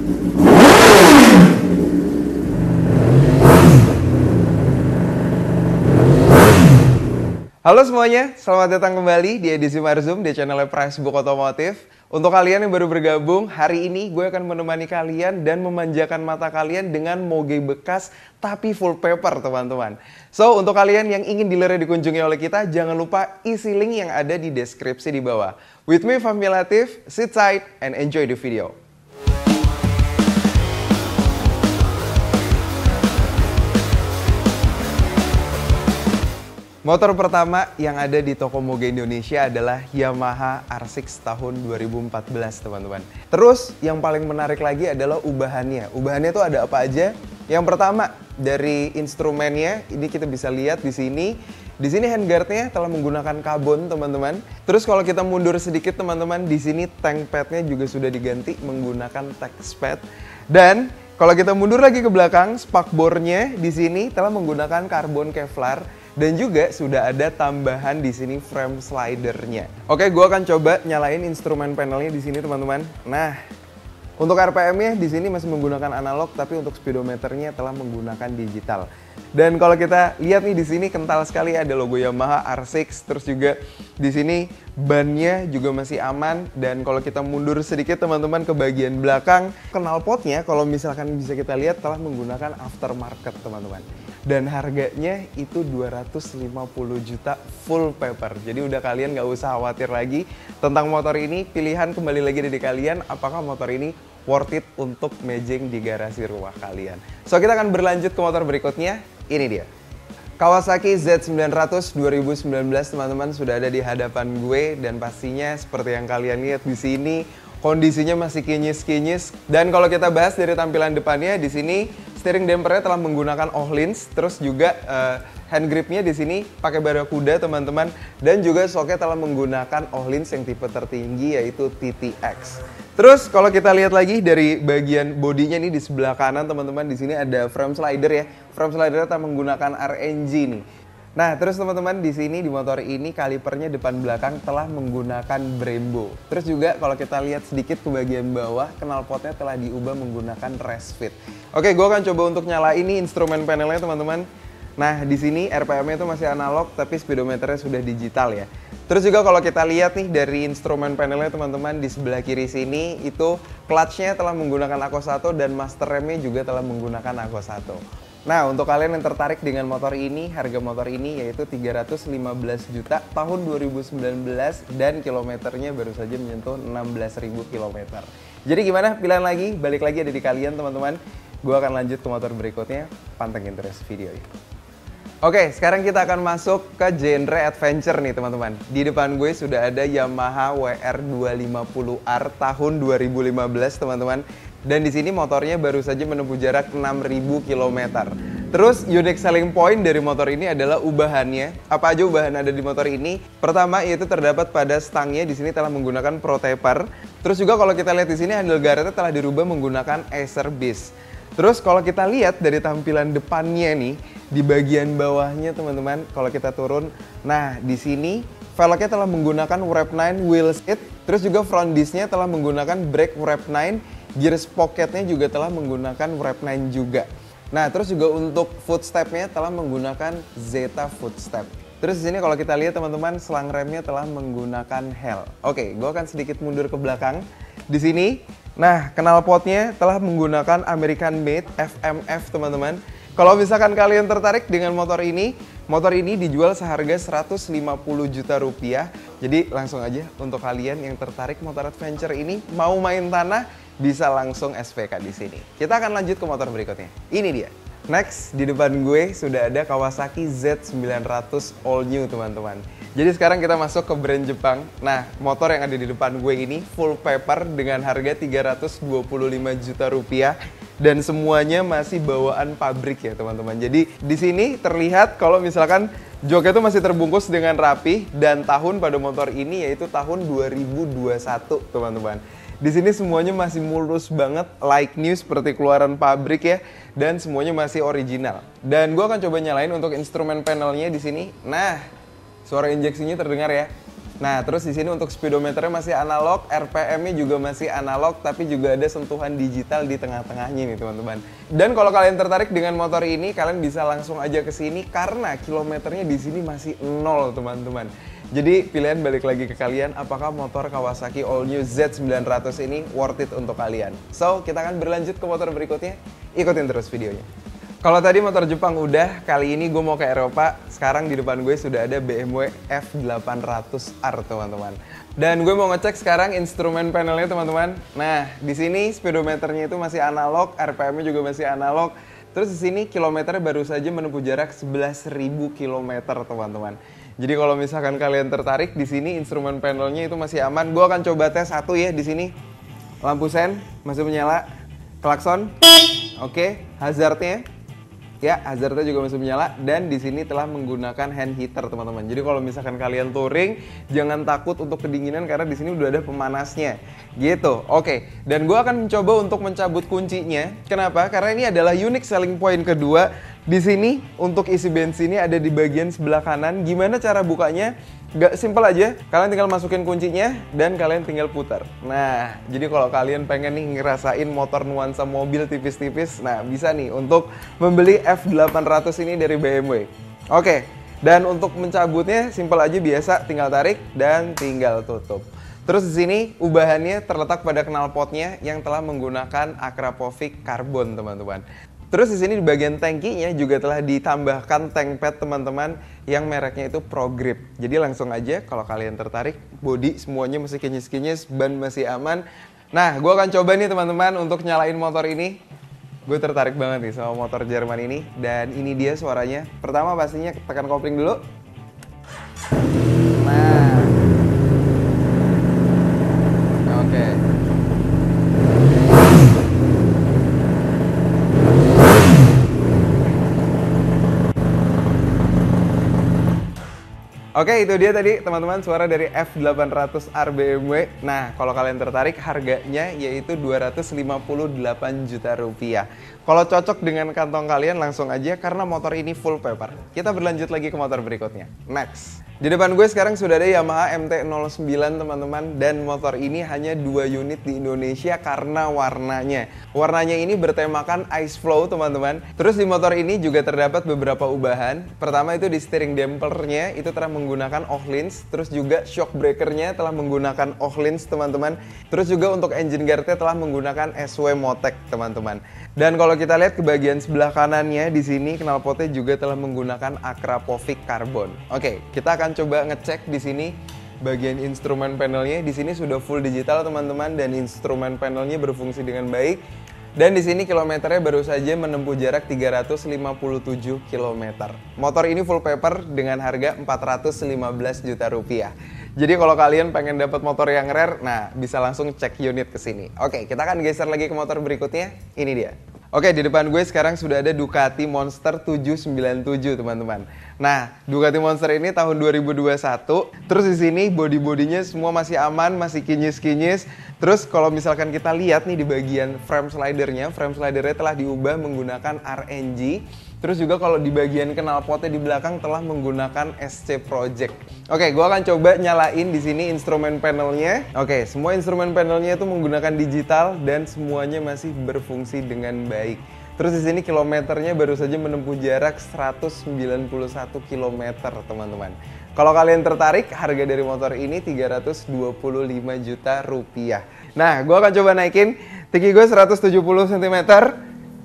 Halo semuanya, selamat datang kembali di edisi Marzum di channel Pricebook Otomotif. Untuk kalian yang baru bergabung, hari ini gue akan menemani kalian dan memanjakan mata kalian dengan moge bekas tapi full paper teman-teman. So, untuk kalian yang ingin dealernya dikunjungi oleh kita, jangan lupa isi link yang ada di deskripsi di bawah. With me, Fahmi Latif, sit tight and enjoy the video. Motor pertama yang ada di toko moge Indonesia adalah Yamaha R6 tahun 2014 teman-teman. Terus yang paling menarik lagi adalah ubahannya. Ubahannya itu ada apa aja? Yang pertama dari instrumennya, ini kita bisa lihat di sini. Di sini handguardnya telah menggunakan karbon teman-teman. Terus kalau kita mundur sedikit teman-teman, di sini tank padnya juga sudah diganti menggunakan text pad. Dan kalau kita mundur lagi ke belakang, spakbornya di sini telah menggunakan karbon Kevlar. Dan juga sudah ada tambahan di sini frame slidernya. Oke, gue akan coba nyalain instrumen panelnya di sini teman-teman. Nah, untuk RPM-nya di sini masih menggunakan analog, tapi untuk speedometernya telah menggunakan digital. Dan kalau kita lihat nih di sini kental sekali ada logo Yamaha R6, terus juga di sini bannya juga masih aman. Dan kalau kita mundur sedikit teman-teman ke bagian belakang, knalpotnya kalau misalkan bisa kita lihat telah menggunakan aftermarket teman-teman. Dan harganya itu 250 juta full paper. Jadi udah kalian nggak usah khawatir lagi tentang motor ini. Pilihan kembali lagi dari kalian, apakah motor ini worth it untuk mejeng di garasi rumah kalian. So, kita akan berlanjut ke motor berikutnya. Ini dia. Kawasaki Z900 2019 teman-teman sudah ada di hadapan gue. Dan pastinya seperti yang kalian lihat di sini, kondisinya masih kinyis-kinyis. Dan kalau kita bahas dari tampilan depannya, di sini steering dampernya telah menggunakan Öhlins, terus juga hand gripnya di sini pakai Barakuda teman-teman, dan juga shocknya telah menggunakan Öhlins yang tipe tertinggi yaitu TTX. Terus kalau kita lihat lagi dari bagian bodinya nih di sebelah kanan teman-teman, di sini ada frame slider ya. Frame slidernya telah menggunakan RNG nih. Nah, terus teman-teman di sini di motor ini kalipernya depan belakang telah menggunakan Brembo. Terus juga kalau kita lihat sedikit ke bagian bawah, knalpotnya telah diubah menggunakan Racefit. Oke, gue akan coba untuk nyalain ini instrumen panelnya teman-teman. Nah, di sini RPM-nya itu masih analog tapi speedometernya sudah digital ya. Terus juga kalau kita lihat nih dari instrumen panelnya teman-teman di sebelah kiri sini itu clutch-nya telah menggunakan Akko 1 dan master remnya juga telah menggunakan Akko 1. Nah, untuk kalian yang tertarik dengan motor ini, harga motor ini yaitu 315 juta tahun 2019 dan kilometernya baru saja menyentuh 16.000 km. Jadi gimana? Pilihan lagi, balik lagi ada di kalian teman-teman. Gue akan lanjut ke motor berikutnya, pantengin terus video ini. Oke, sekarang kita akan masuk ke genre adventure nih teman-teman. Di depan gue sudah ada Yamaha WR250R tahun 2015 teman-teman. Dan di sini motornya baru saja menempuh jarak 6.000 km. Terus unique selling point dari motor ini adalah ubahannya. Apa aja ubahan ada di motor ini? Pertama yaitu terdapat pada stangnya di sini telah menggunakan Pro Taper. Terus juga kalau kita lihat di sini handlebarnya telah dirubah menggunakan Acer Beast. Terus kalau kita lihat dari tampilan depannya nih, di bagian bawahnya teman-teman, kalau kita turun, nah di sini velgnya telah menggunakan Wrap 9 wheel seat. Terus juga front disc-nya telah menggunakan brake Wrap 9. Gear pocketnya juga telah menggunakan Wrap 9 juga. Nah, terus juga untuk footstep-nya telah menggunakan Zeta footstep. Terus di sini kalau kita lihat teman-teman, selang remnya telah menggunakan Hell. Oke, gue akan sedikit mundur ke belakang. Di sini, nah knalpotnya telah menggunakan American Made FMF teman-teman. Kalau misalkan kalian tertarik dengan motor ini dijual seharga 150 juta rupiah. Jadi langsung aja untuk kalian yang tertarik motor adventure ini, mau main tanah, bisa langsung SPK di sini. Kita akan lanjut ke motor berikutnya. Ini dia. Next, di depan gue sudah ada Kawasaki Z900 All New teman-teman. Jadi sekarang kita masuk ke brand Jepang. Nah, motor yang ada di depan gue ini full paper dengan harga 325 juta rupiah. Dan semuanya masih bawaan pabrik ya teman-teman. Jadi di sini terlihat kalau misalkan joknya itu masih terbungkus dengan rapi. Dan tahun pada motor ini yaitu tahun 2021 teman-teman. Di sini semuanya masih mulus banget, like new seperti keluaran pabrik ya, dan semuanya masih original. Dan gue akan coba nyalain untuk instrumen panelnya di sini. Nah, suara injeksinya terdengar ya. Nah, terus di sini untuk speedometernya masih analog, RPM-nya juga masih analog, tapi juga ada sentuhan digital di tengah-tengahnya nih teman-teman. Dan kalau kalian tertarik dengan motor ini, kalian bisa langsung aja ke sini karena kilometernya di sini masih 0 teman-teman. Jadi pilihan balik lagi ke kalian, apakah motor Kawasaki All New Z900 ini worth it untuk kalian. So, kita akan berlanjut ke motor berikutnya, ikutin terus videonya. Kalau tadi motor Jepang udah, kali ini gue mau ke Eropa. Sekarang di depan gue sudah ada BMW F800R teman-teman. Dan gue mau ngecek sekarang instrumen panelnya teman-teman. Nah, di sini speedometernya itu masih analog, RPM-nya juga masih analog. Terus di sini kilometernya baru saja menempuh jarak 11.000 km teman-teman. Jadi kalau misalkan kalian tertarik, di sini instrumen panelnya itu masih aman. Gue akan coba tes satu ya di sini. Lampu sen masih menyala, klakson, oke, hazardnya. Ya, hazardnya juga masih menyala dan di sini telah menggunakan hand heater teman-teman. Jadi kalau misalkan kalian touring, jangan takut untuk kedinginan karena di sini udah ada pemanasnya. Gitu. Oke. Dan gue akan mencoba untuk mencabut kuncinya. Kenapa? Karena ini adalah unique selling point kedua. Di sini untuk isi bensinnya ada di bagian sebelah kanan. Gimana cara bukanya? Gak simpel aja, kalian tinggal masukin kuncinya dan kalian tinggal putar. Nah, jadi kalau kalian pengen nih ngerasain motor nuansa mobil tipis-tipis, nah bisa nih untuk membeli F800 ini dari BMW. Oke, dan untuk mencabutnya simpel aja biasa, tinggal tarik dan tinggal tutup. Terus di sini ubahannya terletak pada knalpotnya yang telah menggunakan Akrapovic karbon teman-teman. Terus di sini di bagian tangkinya juga telah ditambahkan tank pad teman-teman yang mereknya itu Pro Grip. Jadi langsung aja kalau kalian tertarik, bodi semuanya masih kinyis-kinyis, ban masih aman. Nah, gue akan coba nih teman-teman untuk nyalain motor ini. Gue tertarik banget nih sama motor Jerman ini dan ini dia suaranya. Pertama pastinya tekan kopling dulu. Nah, oke. Oke, itu dia tadi teman-teman suara dari F800R BMW. Nah, kalau kalian tertarik harganya yaitu 258 juta rupiah. Kalau cocok dengan kantong kalian langsung aja karena motor ini full paper. Kita berlanjut lagi ke motor berikutnya. Next. Di depan gue sekarang sudah ada Yamaha MT-09 teman-teman dan motor ini hanya 2 unit di Indonesia karena warnanya. Warnanya ini bertemakan Ice Flow teman-teman. Terus di motor ini juga terdapat beberapa ubahan. Pertama itu di steering dampernya itu telah menggunakan Öhlins. Terus juga shock breakernya telah menggunakan Öhlins teman-teman. Terus juga untuk engine guardnya telah menggunakan SW Motec teman-teman. Dan kalau kita lihat ke bagian sebelah kanannya di sini knalpotnya juga telah menggunakan Akrapovic karbon. Oke, kita akan coba ngecek di sini bagian instrumen panelnya. Di sini sudah full digital teman-teman dan instrumen panelnya berfungsi dengan baik. Dan di sini kilometernya baru saja menempuh jarak 357 km. Motor ini full paper dengan harga 415 juta rupiah. Jadi kalau kalian pengen dapat motor yang rare, nah bisa langsung cek unit ke sini. Oke, kita akan geser lagi ke motor berikutnya. Ini dia. Oke, di depan gue sekarang sudah ada Ducati Monster 797 teman-teman. Nah, Ducati Monster ini tahun 2021. Terus di sini bodi-bodinya semua masih aman, masih kinyis-kinyis. Terus kalau misalkan kita lihat nih di bagian frame slidernya telah diubah menggunakan RNG. Terus juga kalau di bagian knalpotnya di belakang telah menggunakan SC Project. Oke, gue akan coba nyalain di sini instrumen panelnya. Oke, semua instrumen panelnya itu menggunakan digital dan semuanya masih berfungsi dengan baik. Terus di sini kilometernya baru saja menempuh jarak 191 km, teman-teman. Kalau kalian tertarik, harga dari motor ini 325 juta rupiah. Nah, gue akan coba naikin. Tinggi gue 170 cm.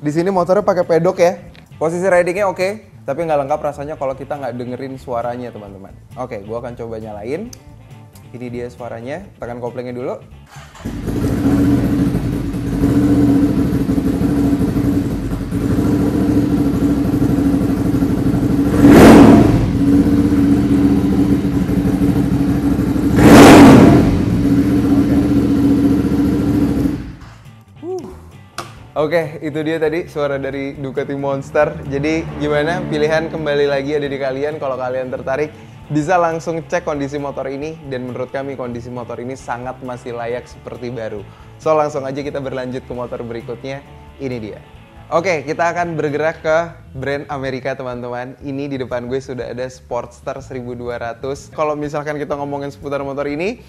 Di sini motornya pakai pedok ya. Posisi ridingnya oke, tapi nggak lengkap rasanya kalau kita nggak dengerin suaranya teman-teman. Oke, gue akan coba nyalain. Ini dia suaranya, tekan koplingnya dulu. Oke, itu dia tadi suara dari Ducati Monster. Jadi gimana pilihan kembali lagi ada di kalian. Kalau kalian tertarik bisa langsung cek kondisi motor ini. Dan menurut kami kondisi motor ini sangat masih layak seperti baru. So langsung aja kita berlanjut ke motor berikutnya. Ini dia. Oke, kita akan bergerak ke brand Amerika teman-teman. Ini di depan gue sudah ada Sportster 1200. Kalau misalkan kita ngomongin seputar motor ini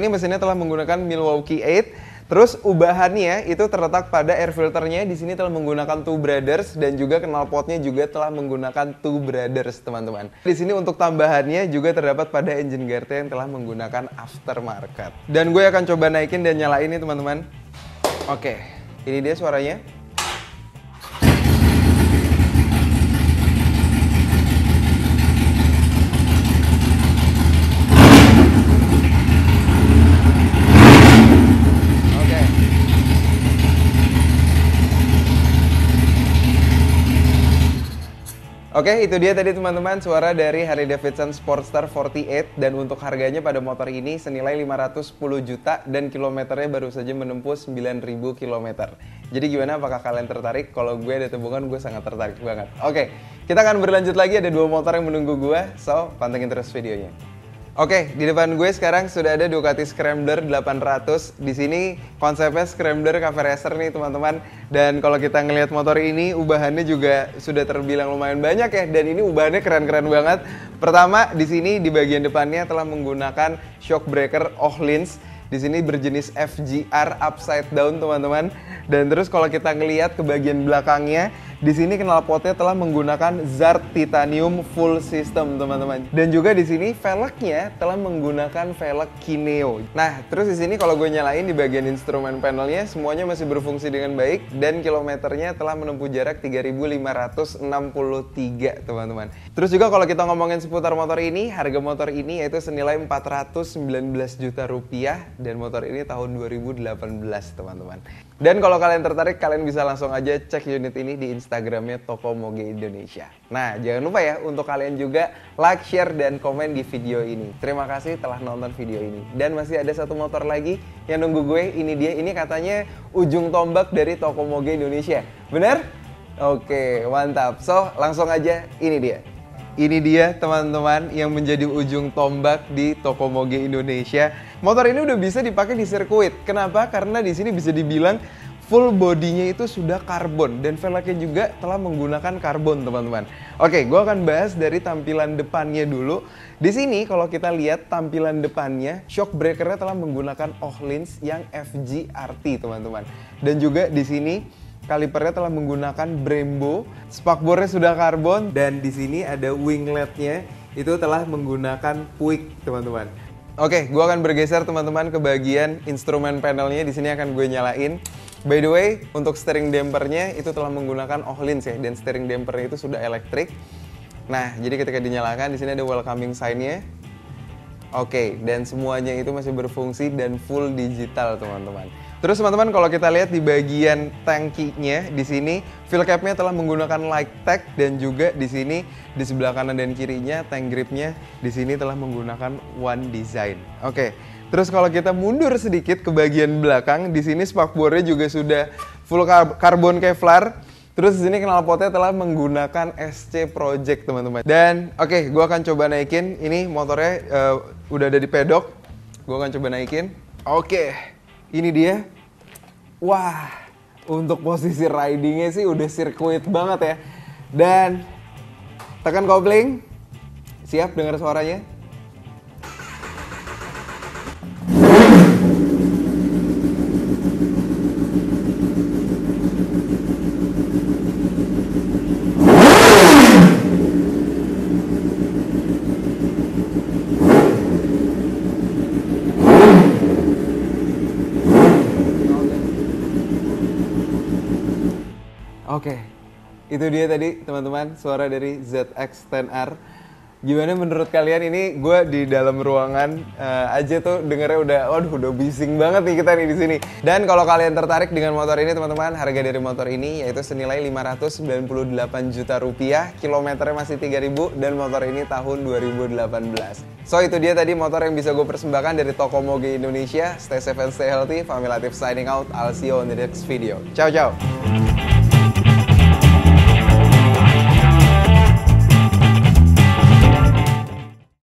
mesinnya telah menggunakan Milwaukee 8. Terus ubahannya itu terletak pada air filternya. Di sini telah menggunakan Two Brothers dan juga knalpotnya juga telah menggunakan Two Brothers teman-teman. Di sini untuk tambahannya juga terdapat pada engine guardnya yang telah menggunakan aftermarket. Dan gue akan coba naikin dan nyalain nih teman-teman. Oke, ini dia suaranya. Oke, itu dia tadi teman-teman suara dari Harley Davidson Sportster 48 dan untuk harganya pada motor ini senilai 510 juta dan kilometernya baru saja menempuh 9.000 km. Jadi gimana, apakah kalian tertarik? Kalau gue ada tabungan, gue sangat tertarik banget. Oke, kita akan berlanjut lagi, ada 2 motor yang menunggu gue, so pantengin terus videonya. Oke, di depan gue sekarang sudah ada Ducati Scrambler 800. Di sini konsepnya Scrambler Cafe Racer nih teman-teman. Dan kalau kita ngelihat motor ini, ubahannya juga sudah terbilang lumayan banyak ya. Dan ini ubahannya keren-keren banget. Pertama, di sini di bagian depannya telah menggunakan shock breaker Öhlins. Di sini berjenis FGR upside down teman-teman. Dan terus kalau kita ngelihat ke bagian belakangnya, di sini knalpotnya telah menggunakan Zart Titanium full system teman-teman. Dan juga di sini velgnya telah menggunakan velg Kineo. Nah, terus di sini kalau gue nyalain di bagian instrumen panelnya semuanya masih berfungsi dengan baik dan kilometernya telah menempuh jarak 3.563 teman-teman. Terus juga kalau kita ngomongin seputar motor ini, harga motor ini yaitu senilai 419 juta rupiah dan motor ini tahun 2018 teman-teman. Dan kalau kalian tertarik, kalian bisa langsung aja cek unit ini di Instagramnya Toko Moge Indonesia. Nah, jangan lupa ya untuk kalian juga like, share, dan komen di video ini. Terima kasih telah nonton video ini. Dan masih ada satu motor lagi yang nunggu gue, ini dia. Ini katanya ujung tombak dari Toko Moge Indonesia. Bener? Oke, mantap. So, langsung aja, ini dia. Ini dia teman-teman yang menjadi ujung tombak di Toko Moge Indonesia. Motor ini udah bisa dipakai di sirkuit. Kenapa? Karena di sini bisa dibilang full bodinya itu sudah karbon dan velgnya juga telah menggunakan karbon teman-teman. Oke, gue akan bahas dari tampilan depannya dulu. Di sini kalau kita lihat tampilan depannya, shock breakernya telah menggunakan Öhlins yang FGRT teman-teman. Dan juga di sini kalipernya telah menggunakan Brembo, spakbornya sudah karbon, dan di sini ada wingletnya itu telah menggunakan Puig, teman-teman. Oke, gue akan bergeser teman-teman ke bagian instrumen panelnya. Di sini akan gue nyalain. By the way, untuk steering dampernya itu telah menggunakan Öhlins ya, dan steering dampernya itu sudah elektrik. Nah, jadi ketika dinyalakan di sini ada welcoming sign-nya. Oke, dan semuanya itu masih berfungsi dan full digital, teman-teman. Terus teman-teman kalau kita lihat di bagian tangkinya di sini fuel cap-nya telah menggunakan light tech dan juga di sini di sebelah kanan dan kirinya tank grip-nya di sini telah menggunakan One Design. Oke. Terus kalau kita mundur sedikit ke bagian belakang di sini spakbornya juga sudah full karbon Kevlar. Terus di sini knalpotnya telah menggunakan SC Project teman-teman. Dan oke, gue akan coba naikin. Ini motornya udah ada di pedok. Gue akan coba naikin. Oke. Ini dia. Wah, untuk posisi ridingnya sih udah sirkuit banget ya. Dan tekan kopling. Siap dengar suaranya? Oke, itu dia tadi teman-teman suara dari ZX-10R. Gimana menurut kalian? Ini gue di dalam ruangan aja tuh dengernya udah bising banget nih kita nih di sini. Dan kalau kalian tertarik dengan motor ini teman-teman, harga dari motor ini yaitu senilai 598 juta rupiah, kilometernya masih 3.000 dan motor ini tahun 2018. So itu dia tadi motor yang bisa gue persembahkan dari Toko Moge Indonesia. Stay safe and stay healthy. Fahmi Latif signing out. I'll see you on the next video. Ciao ciao.